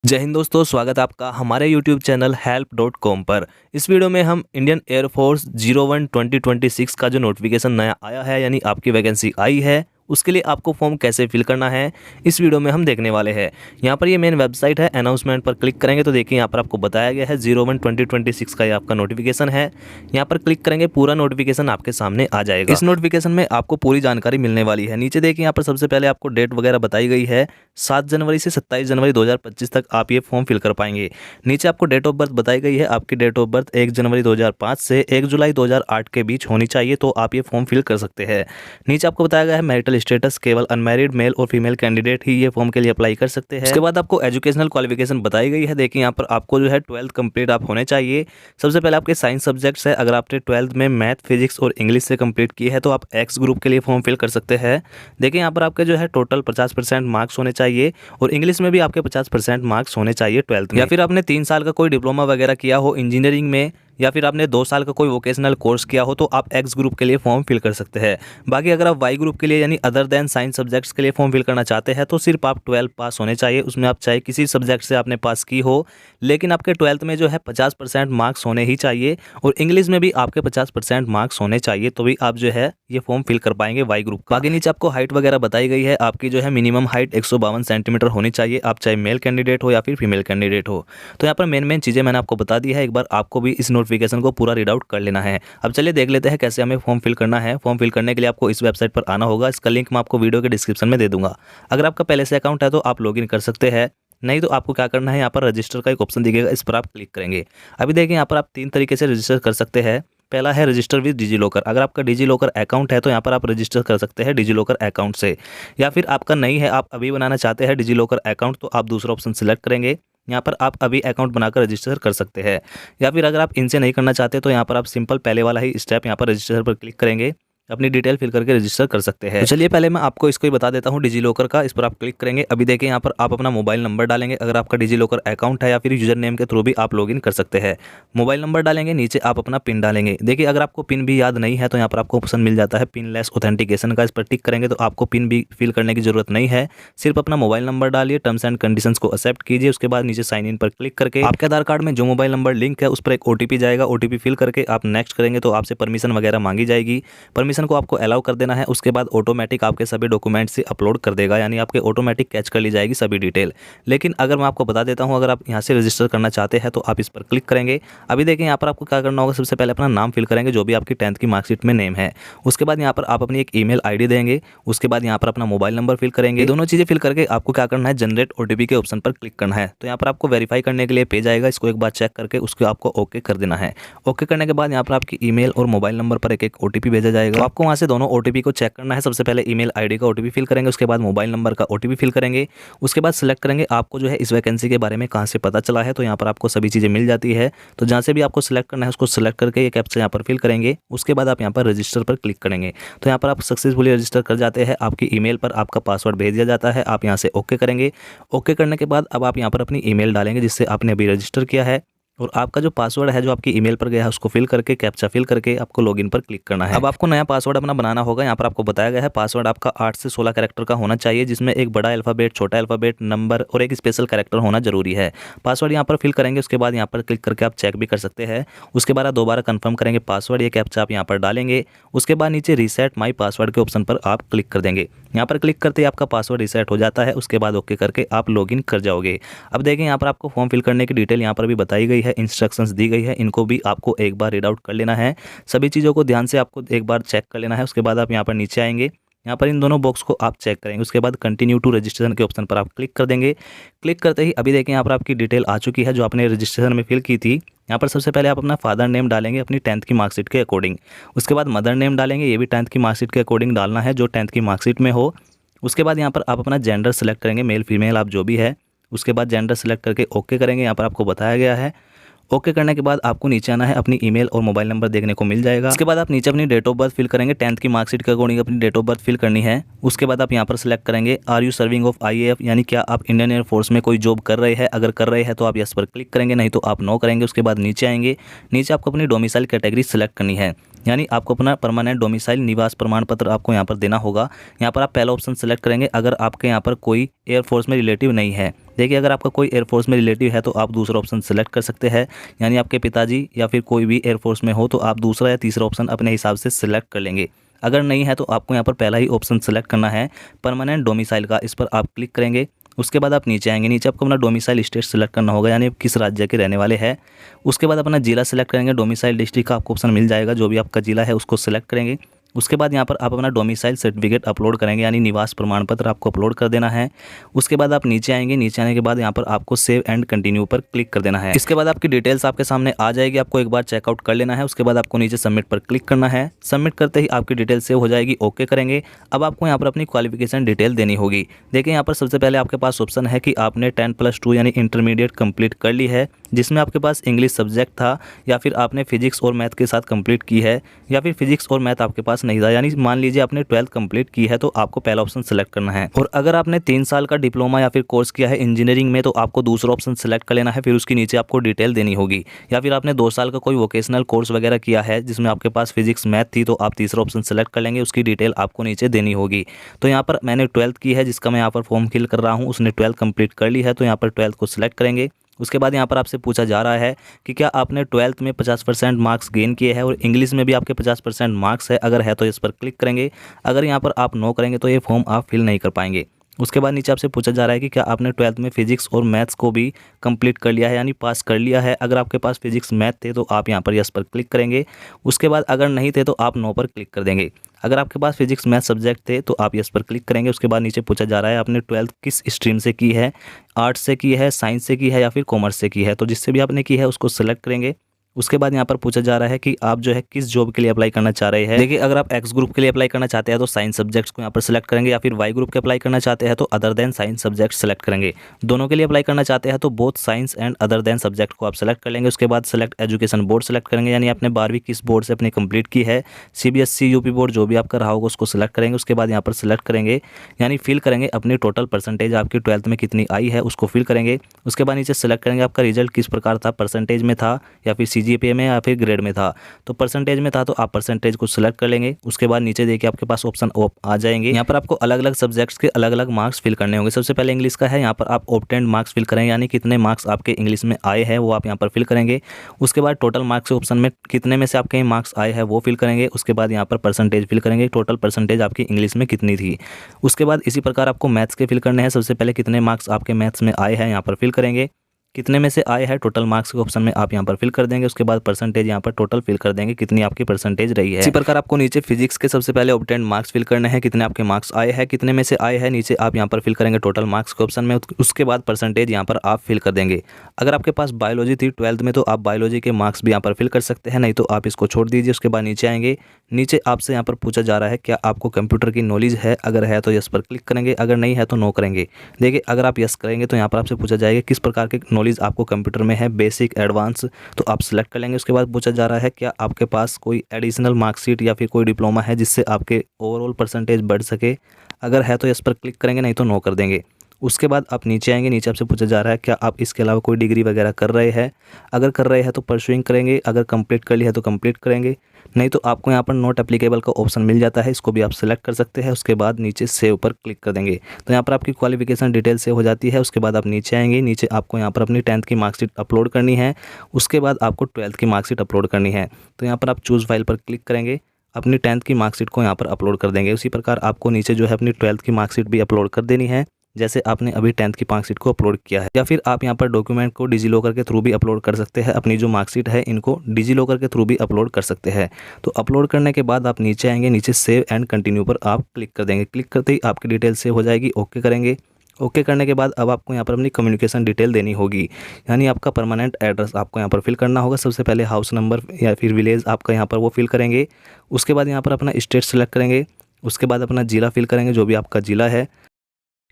जय हिंद दोस्तों, स्वागत है आपका हमारे यूट्यूब चैनल help.com पर। इस वीडियो में हम इंडियन एयरफोर्स 01 2026 का जो नोटिफिकेशन नया आया है यानी आपकी वैकेंसी आई है, उसके लिए आपको फॉर्म कैसे फिल करना है इस वीडियो में हम देखने वाले हैं। यहाँ पर ये मेन वेबसाइट है, अनाउंसमेंट पर क्लिक करेंगे तो देखिए यहाँ पर आपको बताया गया है 01 2026 का ये आपका नोटिफिकेशन है। यहाँ पर क्लिक करेंगे, पूरा नोटिफिकेशन आपके सामने आ जाएगा। इस नोटिफिकेशन में आपको पूरी जानकारी मिलने वाली है। नीचे देखिए यहाँ पर सबसे पहले आपको डेट वगैरह बताई गई है, 7 जनवरी से 27 जनवरी 2025 तक आप ये फॉर्म फिल कर पाएंगे। नीचे आपको डेट ऑफ बर्थ बताई गई है, आपकी डेट ऑफ बर्थ 1 जनवरी 2005 से 1 जुलाई 2008 के बीच होनी चाहिए तो आप ये फॉर्म फिल कर सकते हैं। नीचे आपको बताया गया है मैरिटल स्टेटस, केवल अनमैरिड मेल और फीमेल कैंडिडेट ही ये फॉर्म के लिए अप्लाई कर सकते हैं। उसके बाद आपको एजुकेशनल क्वालिफिकेशन बताई गई है। देखिए यहाँ पर आपको जो है 12th कंप्लीट आप होने चाहिए। सबसे पहले आपके साइंस सब्जेक्ट्स है, अगर आपने 12th में मैथ, फिजिक्स और इंग्लिश से कंप्लीट किए हैं तो आप एक्स ग्रुप के लिए फॉर्म फिल कर सकते हैं। देखिए यहाँ पर आपके जो है टोटल 50% मार्क्स होने चाहिए और इंग्लिश में भी आपके 50% मार्क्स होने चाहिए 12th में। या फिर आपने 3 साल का कोई डिप्लोमा वगैरह किया हो इंजीनियरिंग में, या फिर आपने 2 साल का कोई वोकेशनल कोर्स किया हो तो आप एक्स ग्रुप के लिए फॉर्म फिल कर सकते हैं। बाकी अगर आप वाई ग्रुप के लिए यानी अदर देन साइंस सब्जेक्ट्स के लिए फॉर्म फिल करना चाहते हैं तो सिर्फ आप 12 पास होने चाहिए। उसमें आप चाहे किसी सब्जेक्ट से आपने पास की हो, लेकिन आपके 12th में जो है 50% मार्क्स होने ही चाहिए और इंग्लिश में भी आपके 50% मार्क्स होने चाहिए, तो भी आप जो है ये फॉर्म फिल कर पाएंगे वाई ग्रुप का। बाकी नीचे आपको हाइट वगैरह बताई गई है, आपकी जो है मिनिमम हाइट 152 सेंटीमीटर होनी चाहिए, आप चाहे मेल कैंडिडेट हो या फिर फीमेल कैंडिडेट हो। तो यहाँ पर मेन चीज़ें मैंने आपको बता दी है, एक बार आपको भी इस नोटिफिकेशन को पूरा आउट कर लेना है। अब चलिए देख लेते हैं कैसे हमें फॉर्म फिल करना है। फॉर्म फिल करने के लिए आपको इस वेबसाइट पर आना होगा, इसका लिंक मैं आपको वीडियो के डिस्क्रिप्शन में दे दूंगा। अगर आपका पहले से अकाउंट है तो आप लॉगिन कर सकते हैं, नहीं तो आपको क्या करना है, यहाँ पर रजिस्टर का एक ऑप्शन दिखेगा, इस पर आप क्लिक करेंगे। अभी देखिए यहाँ पर आप 3 तरीके से रजिस्टर कर सकते हैं। पहला है रजिस्टर विद डिजी लॉकर। अगर आपका डिजी लॉकर अकाउंट है तो यहाँ पर आप रजिस्टर कर सकते हैं डिजी लॉकर अकाउंट से, या फिर आपका नहीं है, आप अभी बनाना चाहते हैं डिजी लॉकर अकाउंट, तो आप दूसरा ऑप्शन सिलेक्ट करेंगे। यहाँ पर आप अभी अकाउंट बनाकर रजिस्टर कर सकते हैं। या फिर अगर आप इनसे नहीं करना चाहते तो यहाँ पर आप सिंपल पहले वाला ही स्टेप यहाँ पर रजिस्टर पर क्लिक करेंगे, अपनी डिटेल फिल करके रजिस्टर कर सकते हैं। तो चलिए पहले मैं आपको इसको ही बता देता हूँ डिजी लॉकर का। इस पर आप क्लिक करेंगे। अभी देखिए यहाँ पर आप अपना मोबाइल नंबर डालेंगे, अगर आपका डिजी लॉकर अकाउंट है, या फिर यूजर नेम के थ्रू भी आप लॉगिन कर सकते हैं। मोबाइल नंबर डालेंगे, नीचे आप अपना पिन डालेंगे। देखिए अगर आपको पिन भी याद नहीं है तो यहाँ पर आपको ऑप्शन मिल जाता है पिनलेस ऑथेंटिकेशन का, इस पर टिक करेंगे तो आपको पिन भी फिल करने की जरूरत नहीं है। सिर्फ अपना मोबाइल नंबर डालिए, टर्म्स एंड कंडीशंस को एक्सेप्ट कीजिए, उसके बाद नीचे साइन इन पर क्लिक करके आपके आधार कार्ड में जो मोबाइल नंबर लिंक है उस पर एक ओटीपी जाएगा। ओटीपी फिल करके आप नेक्स्ट करेंगे तो आपसे परमिशन वगैरह मांगी जाएगी, परमिशन को आपको अलाउ कर देना है। उसके बाद ऑटोमेटिक आपके सभी डॉक्यूमेंट्स से अपलोड कर देगा, यानी आपके ऑटोमेटिक कैच कर ली जाएगी सभी डिटेल। लेकिन अगर मैं आपको बता देता हूं, अगर आप यहां से रजिस्टर करना चाहते हैं तो आप इस पर क्लिक करेंगे। अभी देखिए यहां पर आपको क्या करना होगा, सबसे पहले अपना नाम फिल करेंगे जो भी आपकी 10th की मार्कशीट में नेम है। उसके बाद यहाँ पर आप अपनी एक ईमेल आईडी देंगे, उसके बाद यहाँ पर अपना मोबाइल नंबर फिल करेंगे। दोनों चीजें फिल करके आपको क्या करना है, जनरेट ओटीपी के ऑप्शन पर क्लिक करना है। तो यहाँ पर आपको वेरीफाई करने के लिए पेज आएगा, इसको एक बार चेक करके उसको आपको ओके कर देना है। ओके करने के बाद यहाँ पर आपकी ईमेल और मोबाइल नंबर पर एक एक ओटीपी भेजा जाएगा। तो आपको वहां से दोनों ओटीपी को चेक करना है। सबसे पहले ईमेल आईडी का ओटीपी फिल करेंगे, उसके बाद मोबाइल नंबर का ओटीपी फिल करेंगे। उसके बाद सिलेक्ट करेंगे आपको जो है इस वैकेंसी के बारे में कहां से पता चला है, तो यहाँ पर आपको सभी चीज़ें मिल जाती है। तो जहाँ से भी आपको सिलेक्ट करना है उसको सिलेक्ट करके ये कैप्चा यहाँ पर फिल करेंगे। उसके बाद आप यहाँ पर रजिस्टर पर क्लिक करेंगे, तो यहाँ पर आप सक्सेसफुली रजिस्टर कर जाते हैं। आपकी ईमेल पर आपका पासवर्ड भेज दिया जाता है, आप यहाँ से ओके करेंगे। ओके करने के बाद अब आप यहाँ पर अपनी ईमेल डालेंगे जिससे आपने अभी रजिस्टर किया है, और आपका जो पासवर्ड है जो आपकी ईमेल पर गया है उसको फिल करके कैप्चा फिल करके आपको लॉगिन पर क्लिक करना है। अब आपको नया पासवर्ड अपना बनाना होगा। यहाँ पर आपको बताया गया है पासवर्ड आपका 8 से 16 कैरेक्टर का होना चाहिए, जिसमें एक बड़ा अल्फाबेट, छोटा अल्फाबेट, नंबर और एक स्पेशल कैरेक्टर होना जरूरी है। पासवर्ड यहाँ पर फिल करेंगे, उसके बाद यहाँ पर क्लिक करके आप चेक भी कर सकते हैं। उसके बाद आप दोबारा कंफर्म करेंगे पासवर्ड, ये कैप्चा आप यहाँ पर डालेंगे। उसके बाद नीचे रीसेट माई पासवर्ड के ऑप्शन पर आप क्लिक कर देंगे। यहाँ पर क्लिक करते ही आपका पासवर्ड रीसेट हो जाता है। उसके बाद ओके करके आप लॉगिन कर जाओगे। अब देखें यहाँ पर आपको फॉर्म फिल करने की डिटेल यहाँ पर भी बताई गई है, इंस्ट्रक्शंस दी गई है, इनको भी आपको एक बार रीड आउट कर लेना है। सभी चीज़ों को ध्यान से आपको एक बार चेक कर लेना है। उसके बाद आप यहाँ पर नीचे आएंगे, यहाँ पर इन दोनों बॉक्स को आप चेक करेंगे। उसके बाद कंटिन्यू टू रजिस्ट्रेशन के ऑप्शन पर आप क्लिक कर देंगे। क्लिक करते ही अभी देखें यहाँ पर आपकी डिटेल आ चुकी है जो आपने रजिस्ट्रेशन में फिल की थी। यहाँ पर सबसे पहले आप अपना फादर नेम डालेंगे अपनी 10th की मार्कशीट के अकॉर्डिंग। उसके बाद मदर नेम डालेंगे, ये भी 10th की मार्कशीट के अकॉर्डिंग डालना है जो 10th की मार्कशीट में हो। उसके बाद यहाँ पर आप अपना जेंडर सेलेक्ट करेंगे, मेल फीमेल आप जो भी है। उसके बाद जेंडर सेलेक्ट करके ओके करेंगे, यहाँ पर आपको बताया गया है। ओके करने के बाद आपको नीचे आना है, अपनी ईमेल और मोबाइल नंबर देखने को मिल जाएगा। उसके बाद आप नीचे अपनी डेट ऑफ बर्थ फिल करेंगे, 10th की मार्कशीट के अकॉर्डिंग अपनी डेट ऑफ बर्थ फिल करनी है। उसके बाद आप यहाँ पर सिलेक्ट करेंगे are you serving of IAF, यानी क्या आप इंडियन एयरफोर्स में कोई जॉब कर रहे हैं। अगर कर रहे हैं तो आप यस पर क्लिक करेंगे, नहीं तो आप नो करेंगे। उसके बाद नीचे आएंगे, नीचे आपको अपनी डोमिसाइल कैटेगरी सेलेक्ट करनी है। यानी आपको अपना परमानेंट डोमिसाइल निवास प्रमाण पत्र आपको यहाँ पर देना होगा। यहाँ पर आप पहला ऑप्शन सेलेक्ट करेंगे अगर आपके यहाँ पर कोई एयरफोर्स में रिलेटिव नहीं है। देखिए, अगर आपका कोई एयरफोर्स में रिलेटिव है तो आप दूसरा ऑप्शन सेलेक्ट कर सकते हैं, यानी आपके पिताजी या फिर कोई भी एयरफोर्स में हो तो आप दूसरा या तीसरा ऑप्शन अपने हिसाब से सिलेक्ट कर लेंगे। अगर नहीं है तो आपको यहाँ पर पहला ही ऑप्शन सेलेक्ट करना है परमानेंट डोमिसाइल का, इस पर आप क्लिक करेंगे। उसके बाद आप नीचे आएंगे, नीचे आपको अपना डोमिसाइल स्टेट सेलेक्ट करना होगा, यानी किस राज्य के रहने वाले हैं। उसके बाद अपना जिला सेलेक्ट करेंगे, डोमिसाइल डिस्ट्रिक्ट का आपको ऑप्शन मिल जाएगा, जो भी आपका जिला है उसको सेलेक्ट करेंगे। उसके बाद यहाँ पर आप अपना डोमिसाइल सर्टिफिकेट अपलोड करेंगे, यानी निवास प्रमाण पत्र आपको अपलोड कर देना है। उसके बाद आप नीचे आएंगे, नीचे आने के बाद यहाँ पर आपको सेव एंड कंटिन्यू पर क्लिक कर देना है। इसके बाद आपकी डिटेल्स आपके सामने आ जाएगी, आपको एक बार चेकआउट कर लेना है। उसके बाद आपको नीचे सबमिट पर क्लिक करना है। सबमिट करते ही आपकी डिटेल सेव हो जाएगी, ओके करेंगे। अब आपको यहाँ पर अपनी क्वालिफिकेशन डिटेल देनी होगी। देखिए, यहाँ पर सबसे पहले आपके पास ऑप्शन है कि आपने 10+2 यानी इंटरमीडिएट कंप्लीट कर ली है, जिसमें आपके पास इंग्लिश सब्जेक्ट था, या फिर आपने फिजिक्स और मैथ के साथ कंप्लीट की है, या फिर फिजिक्स और मैथ आपके पास नहीं था, यानी मान लीजिए आपने 12th कंप्लीट की है तो आपको पहला ऑप्शन सेलेक्ट करना है। और अगर आपने 3 साल का डिप्लोमा या फिर कोर्स किया है इंजीनियरिंग में तो आपको दूसरा ऑप्शन सेलेक्ट कर लेना है, फिर उसके नीचे आपको डिटेल देनी होगी। या फिर आपने 2 साल का कोई वोकेशनल कोर्स वगैरह किया है जिसमें आपके पास फिजिक्स मैथ थी तो आप तीसरा ऑप्शन सेलेक्ट कर लेंगे, उसकी डिटेल आपको नीचे देनी होगी। तो यहाँ पर मैंने 12th की है, जिसका मैं यहाँ पर फॉर्म फिल कर रहा हूँ, उसने 12th कंप्लीट कर ली है, तो यहाँ पर 12th को सिलेक्ट करेंगे। उसके बाद यहाँ पर आपसे पूछा जा रहा है कि क्या आपने 12th में 50% मार्क्स गेन किए हैं और इंग्लिश में भी आपके 50% मार्क्स है। अगर है तो इस पर क्लिक करेंगे। अगर यहाँ पर आप नो करेंगे तो ये फॉर्म आप फिल नहीं कर पाएंगे। उसके बाद नीचे आपसे पूछा जा रहा है कि क्या आपने 12th में फिजिक्स और मैथ्स को भी कंप्लीट कर लिया है, यानी पास कर लिया है। अगर आपके पास फिजिक्स मैथ थे तो आप यहाँ पर यस पर क्लिक करेंगे। उसके बाद अगर नहीं थे तो आप नो पर क्लिक कर देंगे। अगर आपके पास फिजिक्स मैथ सब्जेक्ट थे तो आप यस पर क्लिक करेंगे। उसके बाद नीचे पूछा जा रहा है आपने 12th किस स्ट्रीम से की है, आर्ट्स से की है, साइंस से की है या फिर कॉमर्स से की है। तो जिससे भी आपने की है उसको सेलेक्ट करेंगे। उसके बाद यहाँ पर पूछा जा रहा है कि आप जो है किस जॉब के लिए अप्लाई करना चाह रहे हैं। देखिए, अगर आप एक्स ग्रुप के लिए अप्लाई करना चाहते हैं तो साइंस सब्जेक्ट्स को यहाँ पर सेलेक्ट करेंगे, या फिर वाई ग्रुप के अप्लाई करना चाहते हैं तो other than science subject select करेंगे। दोनों के लिए अप्लाई करना चाहते हैं तो both science and other than subject को आप सेलेक्ट कर लेंगे। उसके बाद सेलेक्ट एजुकेशन बोर्ड सेलेक्ट करेंगे, यानी आपने 12वीं किस बोर्ड से अपनी कंप्लीट की है, CBSE यूपी बोर्ड जो भी आपका रहा होगा उसको सेलेक्ट करेंगे। उसके बाद यहाँ पर सेलेक्ट करेंगे, यानी फिल करेंगे अपनी टोटल परसेंटेज आपकी 12th में कितनी आई है उसको फिल करेंगे। उसके बाद नीचे सेलेक्ट करेंगे आपका रिजल्ट किस प्रकार था, परसेंटेज में था या फिर CGPA में या फिर ग्रेड में था। तो परसेंटेज में था तो आप परसेंटेज को सिलेक्ट कर लेंगे। उसके बाद नीचे देखिए आपके पास ऑप्शन आ जाएंगे। यहाँ पर आपको अलग अलग सब्जेक्ट्स के अलग अलग मार्क्स फिल करने होंगे। सबसे पहले इंग्लिश का है, यहाँ पर आप ऑब्टेन्ड मार्क्स फिल करेंगे, यानी कितने मार्क्स आपके इंग्लिश में आए हैं वो आप यहाँ पर फिल करेंगे। उसके बाद टोटल मार्क्स के ऑप्शन में कितने में से आपके मार्क्स आए हैं वो फिल करेंगे। उसके बाद यहाँ पर परसेंटेज फिल करेंगे, टोटल परसेंटेज आपकी इंग्लिश में कितनी थी। उसके बाद इसी प्रकार आपको मैथ्स के फिल करने हैं। सबसे पहले कितने मार्क्स आपके मैथ्स में आए हैं यहाँ पर फिल करेंगे, कितने में से आए हैं टोटल मार्क्स के ऑप्शन में आप यहाँ पर फिल कर देंगे। उसके बाद परसेंटेज यहाँ पर टोटल फिल कर देंगे, कितनी आपकी परसेंटेज रही है। इसी प्रकार आपको नीचे फिजिक्स के सबसे पहले ऑब्टेन्ड मार्क्स फिल करने हैं, कितने आपके मार्क्स आए हैं, कितने में से आए हैं, नीचे आप यहाँ पर फिल करेंगे टोटल मार्क्स के ऑप्शन में। उसके बाद परसेंटेज यहाँ पर आप फिल कर देंगे। अगर आपके पास बायोलॉजी थी 12th में तो आप बायोलॉजी के मार्क्स भी यहाँ पर फिल कर सकते हैं, नहीं तो आप इसको छोड़ दीजिए। उसके बाद नीचे आएंगे, नीचे आपसे यहाँ पर पूछा जा रहा है क्या आपको कंप्यूटर की नॉलेज है। अगर है तो यस पर क्लिक करेंगे, अगर नहीं है तो नो करेंगे। देखिए, अगर आप यस करेंगे तो यहाँ पर आपसे पूछा जाएगा किस प्रकार की नॉलेज आपको कंप्यूटर में है, बेसिक, एडवांस, तो आप सिलेक्ट कर लेंगे। उसके बाद पूछा जा रहा है क्या आपके पास कोई एडिशनल मार्कशीट या फिर कोई डिप्लोमा है जिससे आपके ओवरऑल परसेंटेज बढ़ सके। अगर है तो इस पर क्लिक करेंगे, नहीं तो नो कर देंगे। उसके बाद आप नीचे आएंगे, नीचे आपसे पूछा जा रहा है क्या आप इसके अलावा कोई डिग्री वगैरह कर रहे हैं। अगर कर रहे हैं तो परसुइंग करेंगे, अगर कंप्लीट कर ली है तो कंप्लीट करेंगे, नहीं तो आपको यहाँ पर नॉट एप्लीकेबल का ऑप्शन मिल जाता है, इसको भी आप सेलेक्ट कर सकते हैं। उसके बाद नीचे सेव पर क्लिक कर देंगे तो यहाँ पर आपकी क्वालिफिकेशन डिटेल सेव हो जाती है। उसके बाद आप नीचे आएंगे, नीचे आपको यहाँ पर अपनी 10th की मार्कशीट अपलोड करनी है। उसके बाद आपको 12th की मार्कशीट अपलोड करनी है, तो यहाँ पर आप चूज़ फाइल पर क्लिक करेंगे, अपनी 10th की मार्कशीट को यहाँ पर अपलोड कर देंगे। उसी प्रकार आपको नीचे जो है अपनी 12th की मार्कशीट भी अपलोड कर देनी है, जैसे आपने अभी 10th की मार्कशीट को अपलोड किया है। या फिर आप यहाँ पर डॉक्यूमेंट को डिजी लॉकर के थ्रू भी अपलोड कर सकते हैं। अपनी जो मार्कशीट है इनको डिजी लॉकर के थ्रू भी अपलोड कर सकते हैं। तो अपलोड करने के बाद आप नीचे आएंगे, नीचे सेव एंड कंटिन्यू पर आप क्लिक कर देंगे। क्लिक करते ही आपकी डिटेल सेव हो जाएगी, ओके करेंगे। ओके करने के बाद अब आपको यहाँ पर अपनी कम्युनिकेशन डिटेल देनी होगी, यानी आपका परमानेंट एड्रेस आपको यहाँ पर फिल करना होगा। सबसे पहले हाउस नंबर या फिर विलेज आपका यहाँ पर वो फिल करेंगे। उसके बाद यहाँ पर अपना स्टेट सेलेक्ट करेंगे। उसके बाद अपना ज़िला फिल करेंगे, जो भी आपका ज़िला है।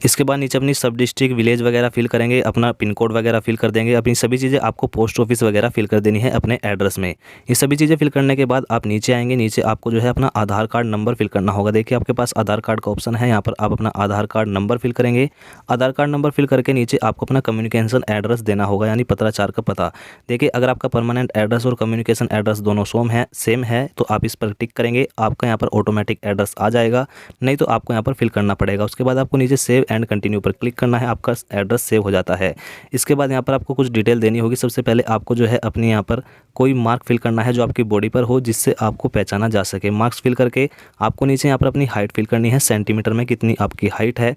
इसके बाद नीचे अपनी सब डिस्ट्रिक्ट विलेज वगैरह फिल करेंगे, अपना पिन कोड वगैरह फिल कर देंगे। अपनी सभी चीज़ें आपको पोस्ट ऑफिस वगैरह फिल कर देनी है अपने एड्रेस में। ये सभी चीज़ें फिल करने के बाद आप नीचे आएंगे, नीचे आपको जो है अपना आधार कार्ड नंबर फिल करना होगा। देखिए आपके पास आधार कार्ड का ऑप्शन है, यहाँ पर आप अपना आधार कार्ड नंबर फिल करेंगे। आधार कार्ड नंबर फिल करके नीचे आपको अपना कम्युनिकेशन एड्रेस देना होगा, यानी पत्राचार का पता। देखिए अगर आपका परमानेंट एड्रेस और कम्युनिकेशन एड्रेस दोनों सेम है तो आप इस पर टिक करेंगे, आपका यहाँ पर ऑटोमेटिक एड्रेस आ जाएगा, नहीं तो आपको यहाँ पर फिल करना पड़ेगा। उसके बाद आपको नीचे सेव एंड कंटिन्यू पर क्लिक करना है, आपका एड्रेस सेव हो जाता है। इसके बाद यहाँ पर आपको कुछ डिटेल देनी होगी। सबसे पहले आपको जो है अपनी यहाँ पर कोई मार्क फिल करना है जो आपकी बॉडी पर हो, जिससे आपको पहचाना जा सके। मार्क्स फिल करके आपको नीचे यहाँ पर अपनी हाइट फिल करनी है, सेंटीमीटर में कितनी आपकी हाइट है।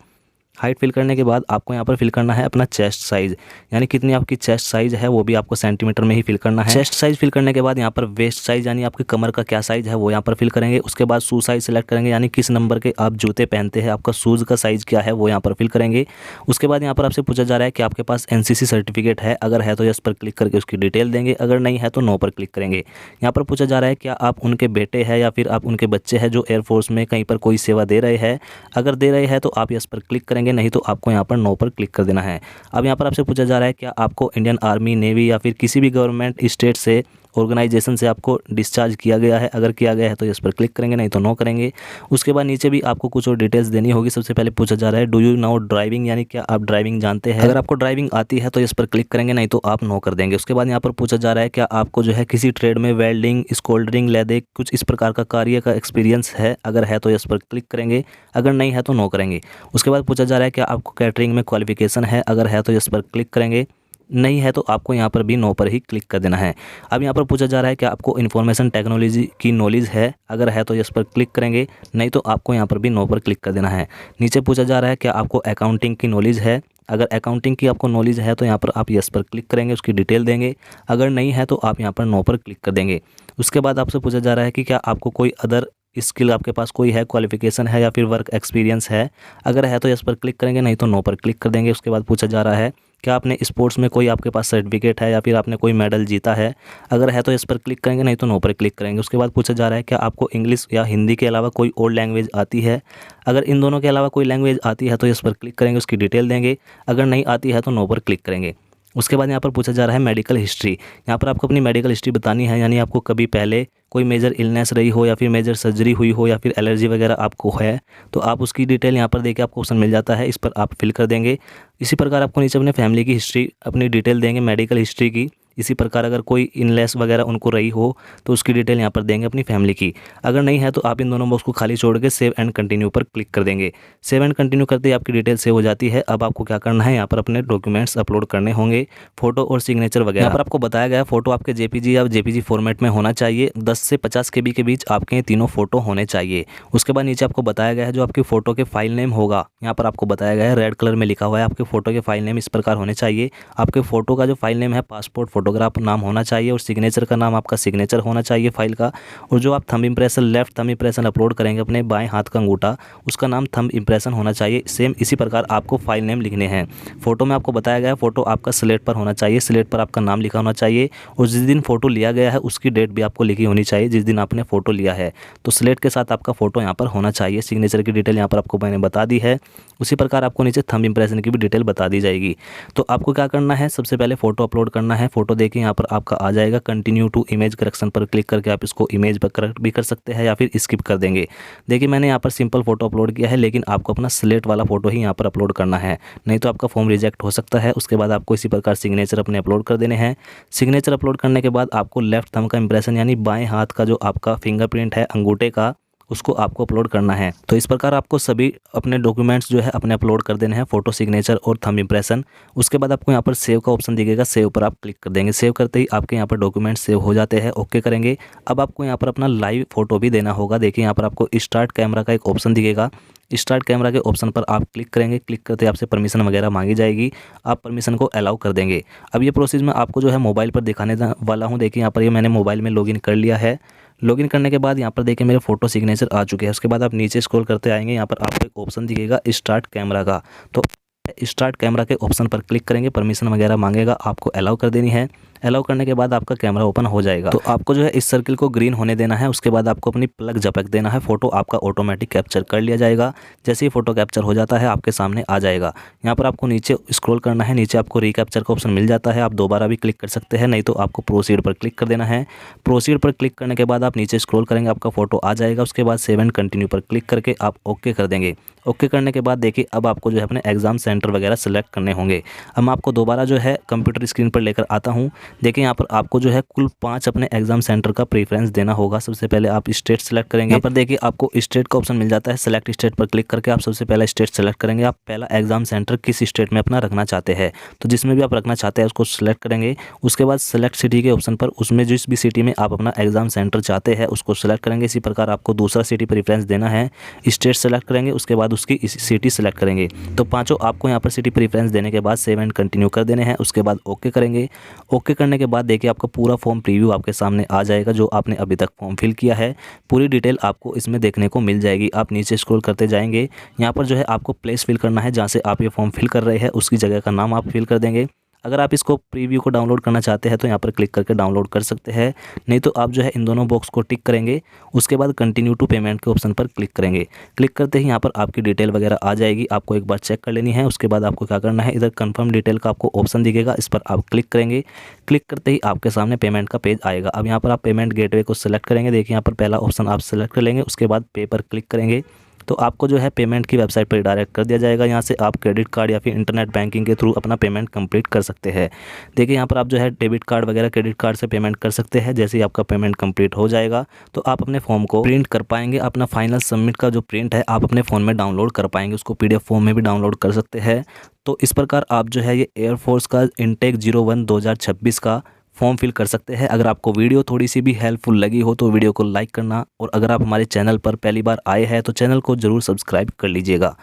हाइट फिल करने के बाद आपको यहाँ पर फिल करना है अपना चेस्ट साइज़, यानी कितनी आपकी चेस्ट साइज़ है वो भी आपको सेंटीमीटर में ही फिल करना है। चेस्ट साइज़ फिल करने के बाद यहाँ पर वेस्ट साइज़ यानी आपकी कमर का क्या साइज़ है वो यहाँ पर फिल करेंगे। उसके बाद शू साइज़ सेलेक्ट करेंगे, यानी किस नंबर के आप जूते पहनते हैं, आपका शूज़ का साइज़ क्या है वो यहाँ पर फिल करेंगे। उसके बाद यहाँ पर आपसे पूछा जा रहा है कि आपके पास NCC सर्टिफिकेट है, अगर है तो यस पर क्लिक करके उसकी डिटेल देंगे, अगर नहीं है तो नो पर क्लिक करेंगे। यहाँ पर पूछा जा रहा है क्या आप उनके बेटे हैं या फिर आप उनके बच्चे हैं जो एयरफोर्स में कहीं पर कोई सेवा दे रहे हैं। अगर दे रहे हैं तो आप यस पर क्लिक करेंगे, नहीं तो आपको यहाँ पर नो पर क्लिक कर देना है। अब यहाँ पर आपसे पूछा जा रहा है क्या आपको इंडियन आर्मी, नेवी या फिर किसी भी गवर्नमेंट स्टेट से ऑर्गेनाइजेशन से आपको डिस्चार्ज किया गया है। अगर किया गया है तो इस पर क्लिक करेंगे, नहीं तो नो करेंगे। उसके बाद नीचे भी आपको कुछ और डिटेल्स देनी होगी। सबसे पहले पूछा जा रहा है डू यू नाउ ड्राइविंग, यानी क्या आप ड्राइविंग जानते हैं। अगर आपको ड्राइविंग आती है तो इस पर क्लिक करेंगे, नहीं तो आप नो कर देंगे। उसके बाद यहाँ पर पूछा जा रहा है क्या आपको जो है किसी ट्रेड में वेल्डिंग, स्कोल्डरिंग, लेदर कुछ इस प्रकार का कार्य का एक्सपीरियंस है। अगर है तो इस पर क्लिक करेंगे, अगर नहीं है तो नो करेंगे। उसके बाद पूछा जा रहा है क्या आपको कैटरिंग में क्वालिफिकेशन है। अगर है तो इस पर क्लिक करेंगे, नहीं है तो आपको यहाँ पर भी नो पर ही क्लिक कर देना है। अब यहाँ पर पूछा जा रहा है कि आपको इन्फॉर्मेशन टेक्नोलॉजी की नॉलेज है। अगर है तो इस पर क्लिक करेंगे, नहीं तो आपको यहाँ पर भी नो पर क्लिक कर देना है। नीचे पूछा जा रहा है क्या आपको अकाउंटिंग की नॉलेज है। अगर अकाउंटिंग की आपको नॉलेज है तो यहाँ पर आप यस पर क्लिक करेंगे, उसकी डिटेल देंगे। अगर नहीं है तो आप यहाँ पर नो पर क्लिक कर देंगे। उसके बाद आपसे पूछा जा रहा है कि क्या आपको कोई अदर स्किल आपके पास कोई है, क्वालिफिकेशन है या फिर वर्क एक्सपीरियंस है। अगर है तो इस पर क्लिक करेंगे, नहीं तो नो पर क्लिक कर देंगे। उसके बाद पूछा जा रहा है क्या आपने स्पोर्ट्स में कोई आपके पास सर्टिफिकेट है या फिर आपने कोई मेडल जीता है। अगर है तो इस पर क्लिक करेंगे, नहीं तो नो पर क्लिक करेंगे। उसके बाद पूछा जा रहा है क्या आपको इंग्लिश या हिंदी के अलावा कोई और लैंग्वेज आती है। अगर इन दोनों के अलावा कोई लैंग्वेज आती है तो इस पर क्लिक करेंगे, उसकी डिटेल देंगे। अगर नहीं आती है तो नो पर क्लिक करेंगे। उसके बाद यहाँ पर पूछा जा रहा है मेडिकल हिस्ट्री। यहाँ पर आपको अपनी मेडिकल हिस्ट्री बतानी है, यानी आपको कभी पहले कोई मेजर इलनेस रही हो या फिर मेजर सर्जरी हुई हो या फिर एलर्जी वगैरह आपको है तो आप उसकी डिटेल यहाँ पर देखिए आपको ऑप्शन मिल जाता है, इस पर आप फिल कर देंगे। इसी प्रकार आपको नीचे अपने फैमिली की हिस्ट्री अपनी डिटेल देंगे मेडिकल हिस्ट्री की। इसी प्रकार अगर कोई इनलेस वगैरह उनको रही हो तो उसकी डिटेल यहाँ पर देंगे अपनी फैमिली की। अगर नहीं है तो आप इन दोनों बॉक्स को खाली छोड़ के सेव एंड कंटिन्यू पर क्लिक कर देंगे। सेव एंड कंटिन्यू करते ही आपकी डिटेल सेव हो जाती है। अब आपको क्या करना है, यहाँ पर अपने डॉक्यूमेंट्स अपलोड करने होंगे, फोटो और सिग्नेचर वगैरह। यहाँ पर आपको बताया गया फोटो आपके जेपीजी या जेपीजी फॉर्मेट में होना चाहिए। 10 से 50 KB के बीच आपके ये तीनों फोटो होने चाहिए। उसके बाद नीचे आपको बताया गया है जो आपकी फ़ोटो के फाइल नेम होगा, यहाँ पर आपको बताया गया है रेड कलर में लिखा हुआ है आपके फ़ोटो के फाइल नेम इस प्रकार होने चाहिए। आपके फ़ोटो का जो फाइल नेम है पासपोर्ट फोटोग्राफ नाम होना चाहिए और सिग्नेचर का नाम आपका सिग्नेचर होना चाहिए फाइल का। और जो आप thumb impression left thumb impression upload करेंगे अपने बाएं हाथ का अंगूठा, उसका नाम थंब इंप्रेशन होना चाहिए। सेम इसी प्रकार आपको फाइल नेम लिखने हैं। फोटो में आपको बताया गया है फोटो आपका स्लेट पर होना चाहिए, स्लेट पर आपका नाम लिखा होना चाहिए और जिस दिन फोटो लिया गया है उसकी डेट भी आपको लिखी होनी चाहिए जिस दिन आपने फोटो लिया है। तो स्लेट के साथ आपका फोटो यहाँ पर होना चाहिए। सिग्नेचर की डिटेल यहाँ पर आपको मैंने बता दी है। उसी प्रकार आपको नीचे थंब इंप्रेशन की भी डिटेल बता दी जाएगी। तो आपको क्या करना है, सबसे पहले फोटो अपलोड करना है। फोटो देखिए यहाँ पर आपका आ जाएगा, कंटिन्यू टू इमेज करेक्शन पर क्लिक करके आप इसको इमेज पर करेक्ट भी कर सकते हैं या फिर स्किप कर देंगे। देखिए मैंने यहाँ पर सिंपल फोटो अपलोड किया है, लेकिन आपको अपना स्लेट वाला फोटो ही यहाँ पर अपलोड करना है, नहीं तो आपका फॉर्म रिजेक्ट हो सकता है। उसके बाद आपको इसी प्रकार सिग्नेचर अपने अपलोड कर देने हैं। सिग्नेचर अपलोड करने के बाद आपको लेफ्ट थंब का इंप्रेशन यानी बाएं हाथ का जो आपका फिंगरप्रिंट है अंगूठे का, उसको आपको अपलोड करना है। तो इस प्रकार आपको सभी अपने डॉक्यूमेंट्स जो है अपने अपलोड कर देने हैं, फोटो, सिग्नेचर और थंब इंप्रेशन। उसके बाद आपको यहाँ पर सेव का ऑप्शन दिखेगा, सेव पर आप क्लिक कर देंगे। सेव करते ही आपके यहाँ पर डॉक्यूमेंट्स सेव हो जाते हैं। ओके करेंगे। अब आपको यहाँ पर अपना लाइव फोटो भी देना होगा। देखिए यहाँ पर आपको स्टार्ट कैमरा का एक ऑप्शन दिखेगा, स्टार्ट कैमरा के ऑप्शन पर आप क्लिक करेंगे। क्लिक करते आपसे परमिशन वगैरह मांगी जाएगी, आप परमिशन को अलाउ कर देंगे। अब ये प्रोसेस मैं आपको जो है मोबाइल पर दिखाने वाला हूँ। देखिए यहाँ पर ये मैंने मोबाइल में लॉगिन कर लिया है। लॉगिन करने के बाद यहाँ पर देखिए मेरे फोटो सिग्नेचर आ चुके हैं। उसके बाद आप नीचे स्क्रॉल करते आएंगे, यहाँ पर आपको एक ऑप्शन दिखेगा स्टार्ट कैमरा का। तो स्टार्ट कैमरा के ऑप्शन पर क्लिक करेंगे, परमिशन वगैरह मांगेगा, आपको अलाउ कर देनी है। अलाउ करने के बाद आपका कैमरा ओपन हो जाएगा। तो आपको जो है इस सर्किल को ग्रीन होने देना है। उसके बाद आपको अपनी प्लग झपक देना है, फोटो आपका ऑटोमेटिक कैप्चर कर लिया जाएगा। जैसे ही फोटो कैप्चर हो जाता है आपके सामने आ जाएगा। यहाँ पर आपको नीचे स्क्रॉल करना है, नीचे आपको रिकैप्चर का ऑप्शन मिल जाता है, आप दोबारा भी क्लिक कर सकते हैं, नहीं तो आपको प्रोसीड पर क्लिक कर देना है। प्रोसीड पर क्लिक करने के बाद आप नीचे स्क्रॉल करेंगे, आपका फोटो आ जाएगा। उसके बाद सेव एंड कंटिन्यू पर क्लिक करके आप ओके कर देंगे। ओके करने के बाद देखिए अब आपको जो है अपने एग्जाम सेंटर वगैरह सेलेक्ट करने होंगे। अब मैं आपको दोबारा जो है कंप्यूटर स्क्रीन पर लेकर आता हूँ। देखिए यहाँ पर आपको जो है कुल 5 अपने एग्जाम सेंटर का प्रेफरेंस देना होगा। सबसे पहले आप स्टेट सेलेक्ट करेंगे। यहाँ पर देखिए आपको स्टेट का ऑप्शन मिल जाता है, सेलेक्ट स्टेट पर क्लिक करके आप सबसे पहला स्टेट सेलेक्ट करेंगे। आप पहला एग्जाम सेंटर किस स्टेट में अपना रखना चाहते हैं, तो जिसमें भी आप रखना चाहते हैं उसको सेलेक्ट करेंगे। उसके बाद सेलेक्ट सिटी के ऑप्शन पर उसमें जिस भी सिटी में आप अपना एग्जाम सेंटर चाहते हैं उसको सेलेक्ट करेंगे। इसी प्रकार आपको दूसरा सिटी प्रेफरेंस देना है, स्टेट सेलेक्ट करेंगे, उसके बाद उसकी सिटी सेलेक्ट करेंगे। तो पांचों आपको यहाँ पर सिटी प्रेफरेंस देने के बाद सेव एंड कंटिन्यू कर देने हैं। उसके बाद ओके करेंगे। ओके करने के बाद देखिए आपका पूरा फॉर्म प्रीव्यू आपके सामने आ जाएगा, जो आपने अभी तक फॉर्म फिल किया है पूरी डिटेल आपको इसमें देखने को मिल जाएगी। आप नीचे स्क्रॉल करते जाएंगे, यहाँ पर जो है आपको प्लेस फिल करना है, जहाँ से आप ये फॉर्म फिल कर रहे हैं उसकी जगह का नाम आप फिल कर देंगे। अगर आप इसको प्रीव्यू को डाउनलोड करना चाहते हैं तो यहाँ पर क्लिक करके डाउनलोड कर सकते हैं, नहीं तो आप जो है इन दोनों बॉक्स को टिक करेंगे। उसके बाद कंटिन्यू टू पेमेंट के ऑप्शन पर क्लिक करेंगे। क्लिक करते ही यहाँ पर आपकी डिटेल वगैरह आ जाएगी, आपको एक बार चेक कर लेनी है। उसके बाद आपको क्या करना है, इधर कंफर्म डिटेल का आपको ऑप्शन दिखेगा, इस पर आप क्लिक करेंगे। क्लिक करते ही आपके सामने पेमेंट का पेज आएगा। अब यहाँ पर आप पेमेंट गेटवे को सेलेक्ट करेंगे। देखिए यहाँ पर पहला ऑप्शन आप सेलेक्ट कर लेंगे, उसके बाद पे पर क्लिक करेंगे तो आपको जो है पेमेंट की वेबसाइट पर डायरेक्ट कर दिया जाएगा। यहाँ से आप क्रेडिट कार्ड या फिर इंटरनेट बैंकिंग के थ्रू अपना पेमेंट कंप्लीट कर सकते हैं। देखिए यहाँ पर आप जो है डेबिट कार्ड वगैरह क्रेडिट कार्ड से पेमेंट कर सकते हैं। जैसे ही आपका पेमेंट कंप्लीट हो जाएगा तो आप अपने फॉर्म को प्रिंट कर पाएंगे। अपना फाइनल सबमिट का जो प्रिंट है आप अपने फ़ोन में डाउनलोड कर पाएंगे, उसको PDF फॉर्म में भी डाउनलोड कर सकते हैं। तो इस प्रकार आप जो है ये एयरफोर्स का इनटेक 01 2026 का फॉर्म फिल कर सकते हैं। अगर आपको वीडियो थोड़ी सी भी हेल्पफुल लगी हो तो वीडियो को लाइक करना, और अगर आप हमारे चैनल पर पहली बार आए हैं तो चैनल को ज़रूर सब्सक्राइब कर लीजिएगा।